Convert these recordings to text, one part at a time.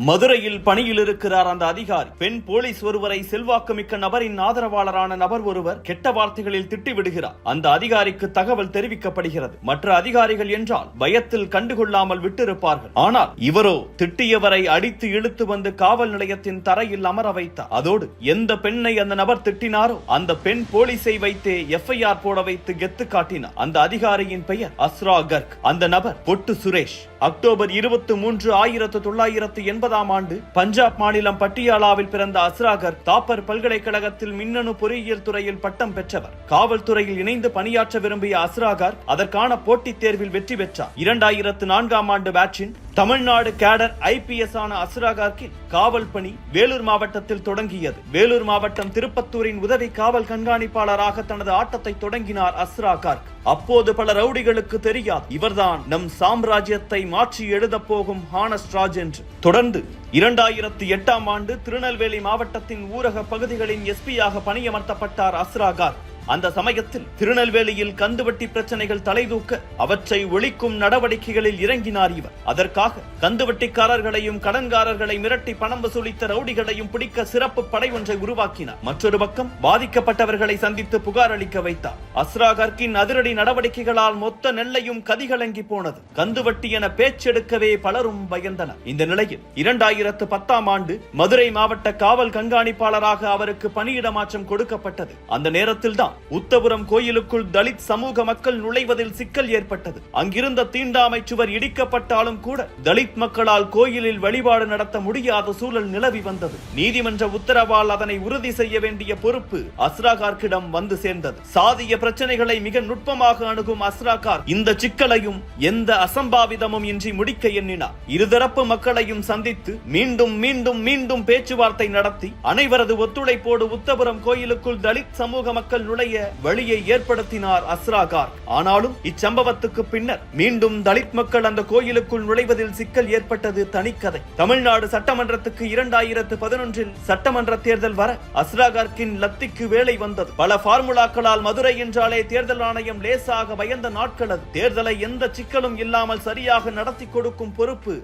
மதுரையில் பணியில் இருக்கிறார் அந்த அதிகாரி. பெண் போலீஸ் ஒருவரை செல்வாக்குமிக்க நபரின் ஆதரவாளரான நபர் ஒருவர் கெட்ட வார்த்தைகளில் திட்டிவிடுகிறார். அந்த அதிகாரிக்கு தகவல் தெரிவிக்கப்படுகிறது. மற்ற அதிகாரிகள் என்றால் பயத்தில் கண்டுகொள்ளாமல் விட்டிருப்பார்கள். ஆனால் இவரோ திட்டியவரை அடித்து இழுத்து வந்து காவல் நிலையத்தின் தரையில் அமர வைத்தார். அதோடு எந்த பெண்ணை அந்த நபர் திட்டினாரோ அந்த பெண் போலீஸை வைத்தே FIR போட வைத்து கெத்து காட்டினார். அந்த அதிகாரியின் பெயர் அஸ்ரா கர்க். அந்த நபர் பொட்டு சுரேஷ். அக்டோபர் 23, 1980 ஆண்டு பஞ்சாப் மாநிலம் பட்டியாலாவில் பிறந்த அஸ்ரா கர்க் தாப்பர் பல்கலைக்கழகத்தில் மின்னணு பொறியியல் துறையில் பட்டம் பெற்றவர். காவல்துறையில் இணைந்து பணியாற்ற விரும்பிய அஸ்ரா கர்க் அதற்கான போட்டித் தேர்வில் வெற்றி பெற்றார். 2004 ஆண்டு பேட்சின் தமிழ்நாடு கேடர் IPS ஆன அஸ்ரா கர்க்கின் காவல் பணி வேலூர் மாவட்டத்தில் தொடங்கியது. வேலூர் மாவட்டம் திருப்பத்தூரின் உதவி காவல் கண்காணிப்பாளராக தனது ஆட்டத்தை தொடங்கினார் அஸ்ரா கர்க். அப்போது பல ரவுடிகளுக்கு தெரியாது இவர்தான் நம் சாம்ராஜ்யத்தை மாற்றி எழுத போகும் ஹானஸ்ட் ராஜ் என்று. தொடர்ந்து 2008 ஆண்டு திருநெல்வேலி மாவட்டத்தின் ஊரக பகுதிகளின் SP-யாக பணியமர்த்தப்பட்டார் அஸ்ரா கர்க். அந்த சமயத்தில் திருநெல்வேலியில் கந்துவட்டி பிரச்சனைகள் தலைதூக்க அவற்றை ஒழிக்கும் நடவடிக்கைகளில் இறங்கினார் இவர். அதற்காக கந்துவட்டிக்காரர்களையும் கடன்காரர்களை மிரட்டி பணம் வசூலித்த ரவுடிகளையும் பிடிக்க சிறப்பு படை ஒன்றை உருவாக்கினார். மற்றொரு பக்கம் பாதிக்கப்பட்டவர்களை சந்தித்து புகார் அளிக்க வைத்தார். அஸ்ரா கர்க்கின் அதிரடி நடவடிக்கைகளால் மொத்த நெல்லையும் கதிகலங்கி போனது. கந்துவட்டி என பேச்செடுக்கவே பலரும் பயந்தனர். இந்த நிலையில் 2010 ஆண்டு மதுரை மாவட்ட காவல் கண்காணிப்பாளராக அவருக்கு பணியிட மாற்றம் கொடுக்கப்பட்டது. அந்த நேரத்தில் தான் உத்தபுரம் கோயிலுக்குள் தலித் சமூக மக்கள் நுழைவதில் சிக்கல் ஏற்பட்டது. அங்கிருந்த தீண்டாமை சுவர் இடிக்கப்பட்டாலும் கூட தலித் மக்களால் கோயிலில் வழிபாடு நடத்த முடியாத சூழல் நிலவி வந்தது. நீதிமன்ற உத்தரவால் அதனை உறுதி செய்ய வேண்டிய பொறுப்பு அஸ்ரா கர்க்கிடம் வந்து சேர்ந்தது. சாதிய பிரச்சனைகளை மிக நுட்பமாக அணுகும் அஸ்ரா கர்க் இந்த சிக்கலையும் எந்த அசம்பாவிதமும் இன்றி முடிக்க எண்ணினார். இருதரப்பு மக்களையும் சந்தித்து மீண்டும் மீண்டும் மீண்டும் பேச்சுவார்த்தை நடத்தி அனைவரது ஒத்துழைப்போடு உத்தபுரம் கோயிலுக்குள் தலித் சமூக மக்கள் நுழைய வழியை ஏற்படுத்தினார் அஸ்ரா கர்க். ஆனாலும் இச்சம்பவத்துக்கு பின்னர் மீண்டும் தலித் மக்கள் அந்த கோயிலுக்குள் நுழைவதில் சிக்கல் ஏற்பட்டது தனிக்கதை. தமிழ்நாடு சட்டமன்றத்துக்கு 2011 சட்டமன்ற தேர்தல் வர அஸ்ரா கர்க்கின் லத்திக்கு வேலை வந்தது. பல பார்முலாக்களால் மதுரை என்றாலே தேர்தல் ஆணையம் லேசாக பயந்த நாட்கள் அது. தேர்தலை எந்த சிக்கலும் இல்லாமல் சரியாக நடத்தி கொடுக்கும் பொறுப்பு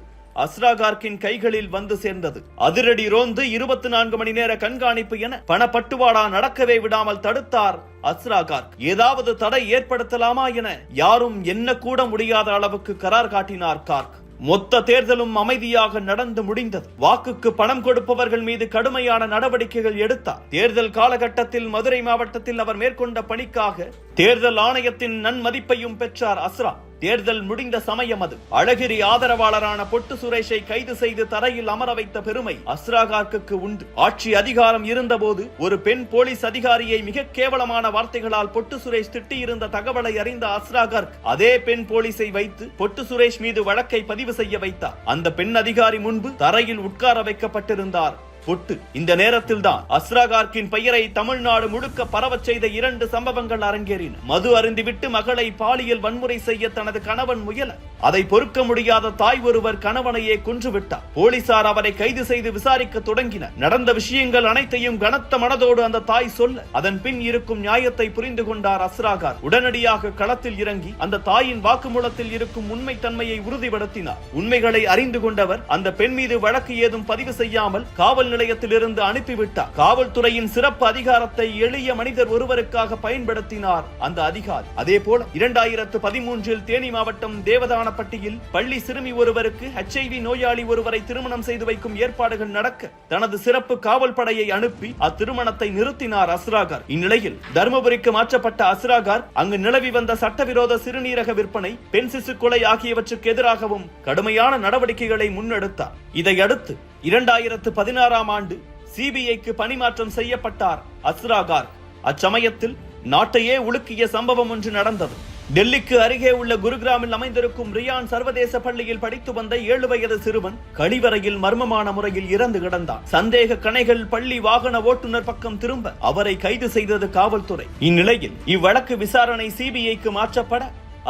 அஸ்ரா கர்க்கின் கைகளில் வந்து சேர்ந்தது. அதிரடி ரோந்து 24 மணி நேர கண்காணிப்பு என பணப்பட்டுவாடா நடக்கவே விடாமல் தடுத்தார் அஸ்ரா கர்க். ஏதாவது தடை ஏற்படுத்தலாமா என யாரும் எண்ண கூட முடியாத அளவுக்கு கரார் காட்டினார் கர்க். மொத்த தேர்தலும் அமைதியாக நடந்து முடிந்தது. வாக்குக்கு பணம் கொடுப்பவர்கள் மீது கடுமையான நடவடிக்கைகள் எடுத்தார். தேர்தல் காலகட்டத்தில் மதுரை மாவட்டத்தில் அவர் மேற்கொண்ட பணிக்காக தேர்தல் ஆணையத்தின் நன்மதிப்பையும் பெற்றார் அஸ்ரா. தேர்தல் முடிந்த சமயம் அது. அழகிரி ஆதரவாளரான பொட்டு சுரேஷை கைது செய்து தரையில் அமர வைத்த பெருமை அஸ்ரா கர்க்குக்கு உண்டு. ஆட்சி அதிகாரம் இருந்தபோது ஒரு பெண் போலீஸ் அதிகாரியை மிக கேவலமான வார்த்தைகளால் பொட்டு சுரேஷ் திட்டியிருந்த தகவலை அறிந்த அஸ்ரா கர்க் அதே பெண் போலீஸை வைத்து பொட்டு சுரேஷ் மீது வழக்கை பதிவு செய்ய வைத்தார். அந்த பெண் அதிகாரி முன்பு தரையில் உட்கார வைக்கப்பட்டிருந்தார் பொட்டு. இந்த நேரத்தில் தான் அஸ்ரா கர்க்கின் பெயரை தமிழ்நாடு முழுக்க பரவச் செய்த 2 சம்பவங்கள் அரங்கேறின. மது அருந்திவிட்டு மகளை பாலியல் வன்முறை செய்ய தனது கணவன் முயல அதை பொறுக்க முடியாத தாய் ஒருவர் கணவனையே கொன்றுவிட்டார். போலீசார் அவரை கைது செய்து விசாரிக்க தொடங்கினர். நடந்த விஷயங்கள் அனைத்தையும் கனத்த மனதோடு அந்த தாய் சொல்ல அதன் பின் இருக்கும் நியாயத்தை புரிந்து கொண்டார் அஸ்ரா கர்க். உடனடியாக களத்தில் இறங்கி அந்த தாயின் வாக்குமூலத்தில் இருக்கும் உண்மை தன்மையை உறுதிப்படுத்தினார். உண்மைகளை அறிந்து கொண்டவர் அந்த பெண் மீது வழக்கு ஏதும் பதிவு செய்யாமல் காவல் நிலையத்திலிருந்து அனுப்பிவிட்டார். காவல்துறையின் சிறப்பு அதிகாரத்தை எளிய மனிதர் ஒருவருக்காக பயன்படுத்தினார் அந்த அதிகாரி. அதே போல 2013 தேனி மாவட்டம் தேவதானப்பட்டியில் பள்ளி சிறுமி ஒருவருக்கு HIV நோயாளி ஒருவரை திருமணம் செய்து வைக்கும் ஏற்பாடுகள் நடக்க தனது சிறப்பு காவல் படையை அனுப்பி அத்திருமணத்தை நிறுத்தினார் அஸ்ரா கர்க். இந்நிலையில் தர்மபுரிக்கு மாற்றப்பட்ட அஸ்ரா கர்க் அங்கு நிலவி வந்த சட்டவிரோத சிறுநீரக விற்பனை, பெண் சிசு கொலை ஆகியவற்றுக்கு எதிராகவும் கடுமையான நடவடிக்கைகளை முன்னெடுத்தார். இதையடுத்து 2016 ஆண்டு CBIக்கு பணிமாற்றம் செய்யப்பட்டார் அஸ்ரா கர்க். அச்சமயத்தில் நாட்டையே உலுக்கிய சம்பவம் ஒன்று நடந்தது. டெல்லிக்கு அருகே உள்ள குருகிராமில் அமைந்திருக்கும் ரியான் சர்வதேச பள்ளியில் படித்து வந்த 7 வயது சிறுவன் கழிவறையில் மர்மமான முறையில் இறந்து கிடந்தான். சந்தேக கணைகள் பள்ளி வாகன ஓட்டுநர் பக்கம் திரும்ப அவரை கைது செய்தது காவல்துறை. இந்நிலையில் இவ்வழக்கு விசாரணை CBIக்கு மாற்றப்பட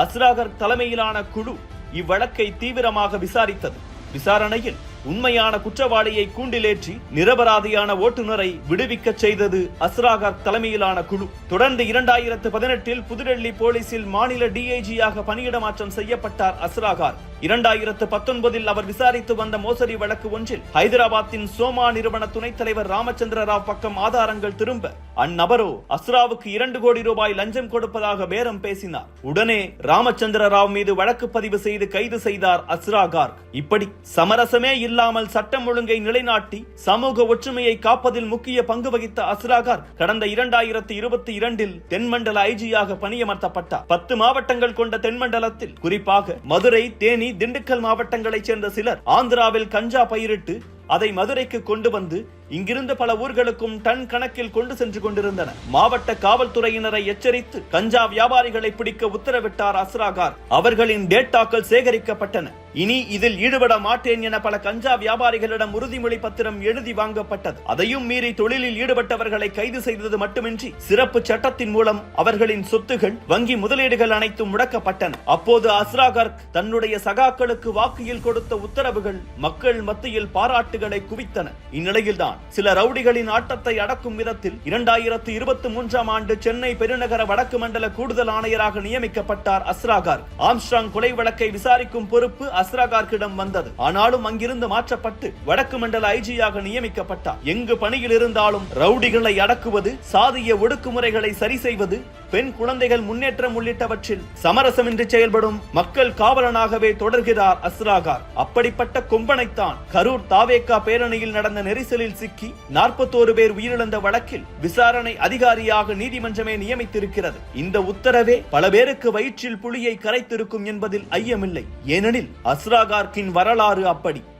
அஸ்ரா கர்க் தலைமையிலான குழு இவ்வழக்கை தீவிரமாக விசாரித்தது. விசாரணையில் உண்மையான குற்றவாளியை கூண்டிலேற்றி நிரபராதியான ஓட்டுநரை விடுவிக்க செய்தது அஸ்ரா கர்க் தலைமையிலான குழு. தொடர்ந்து 2018 புதுடெல்லி போலீசில் மாநில DIG-யாக பணியிட மாற்றம் செய்யப்பட்டார் அஸ்ரா கர்க். 2019 அவர் விசாரித்து வந்த மோசடி வழக்கு ஒன்றில் ஹைதராபாத்தின் சோமா நிறுவன துணைத் தலைவர் ராமச்சந்திர ராவ் பக்கம் ஆதாரங்கள் திரும்ப அந்நபரோ அஸ்ராவுக்கு 2 கோடி ரூபாய் லஞ்சம் கொடுப்பதாக பேரம் பேசினார். உடனே ராமச்சந்திர ராவ் மீது வழக்கு பதிவு செய்து கைது செய்தார் அஸ்ரா கார்க். இப்படி சமரசமே இல்லாமல் சட்டம் ஒழுங்கை நிலைநாட்டி சமூக ஒற்றுமையை காப்பதில் முக்கிய பங்கு வகித்த அஸ்ரா கார்க் கடந்த 2022 தென்மண்டல ஐஜியாக பணியமர்த்தப்பட்டார். 10 மாவட்டங்கள் கொண்ட தென்மண்டலத்தில் குறிப்பாக மதுரை, தேனி, திண்டுக்கல் மாவட்டங்களைச் சேர்ந்த சிலர் ஆந்திராவில் கஞ்சா பயிரிட்டு அதை மதுரைக்கு கொண்டு வந்து இங்கிருந்து பல ஊர்களுக்கும் டன் கணக்கில் கொண்டு சென்று கொண்டிருந்தனர். மாவட்ட காவல்துறையினரை எச்சரித்து கஞ்சா வியாபாரிகளை பிடிக்க உத்தரவிட்டார் அஸ்ரா கார்க். அவர்களின் டேட்டாக்கள் சேகரிக்கப்பட்டன. இனி இதில் ஈடுபட மாட்டேன் என பல கஞ்சா வியாபாரிகளிடம் உறுதிமொழி பத்திரம் எழுதி வாங்கப்பட்டது. அதையும் மீறி தொழிலில் ஈடுபட்டவர்களை கைது செய்தது மட்டுமின்றி சிறப்பு சட்டத்தின் மூலம் அவர்களின் சொத்துகள், வங்கி முதலீடுகள் அனைத்தும் முடக்கப்பட்டன. அப்போது அஸ்ரா கார்க் தன்னுடைய சகாக்களுக்கு வாக்கியில் கொடுத்த உத்தரவுகள் மக்கள் மத்தியில் பாராட்டுகளை குவித்தன. இந்நிலையில்தான் சில ரவுடிகளின் ஆட்டத்தை அடக்கும் விதத்தில் 2023 ஆண்டு சென்னை பெருநகர வடக்கு மண்டல கூடுதல் ஆணையராக நியமிக்கப்பட்டார் அஸ்ரா கார்க். ஆம்ஸ்ட்ராங் கொலை வழக்கை விசாரிக்கும் பொறுப்பு அஸ்ரா கார்க்கிடம் வந்தது. ஆனாலும் அங்கிருந்து மாற்றப்பட்டு வடக்கு மண்டல ஐஜியாக நியமிக்கப்பட்டார். எங்கு பணியில் இருந்தாலும் ரவுடிகளை அடக்குவது, சாதிய ஒடுக்குமுறைகளை சரி செய்வது, பெண் குழந்தைகள் முன்னேற்றம் உள்ளிட்டவற்றில் சமரசமின்றி செயல்படும் மக்கள் காவலனாகவே தொடர்கிறார் அஸ்ரா கார்க். அப்படிப்பட்ட கொம்பனைத்தான் கரூர் தாவேகா பேரணியில் நடந்த நெரிசலில் சிக்கி 41 பேர் உயிரிழந்த வழக்கில் விசாரணை அதிகாரியாக நீதிமன்றமே நியமித்திருக்கிறது. இந்த உத்தரவே பல பேருக்கு வயிற்றில் புலியை கரைத்திருக்கும் என்பதில் ஐயமில்லை. ஏனெனில் அஸ்ரா கார்க்கின் வரலாறு அப்படி.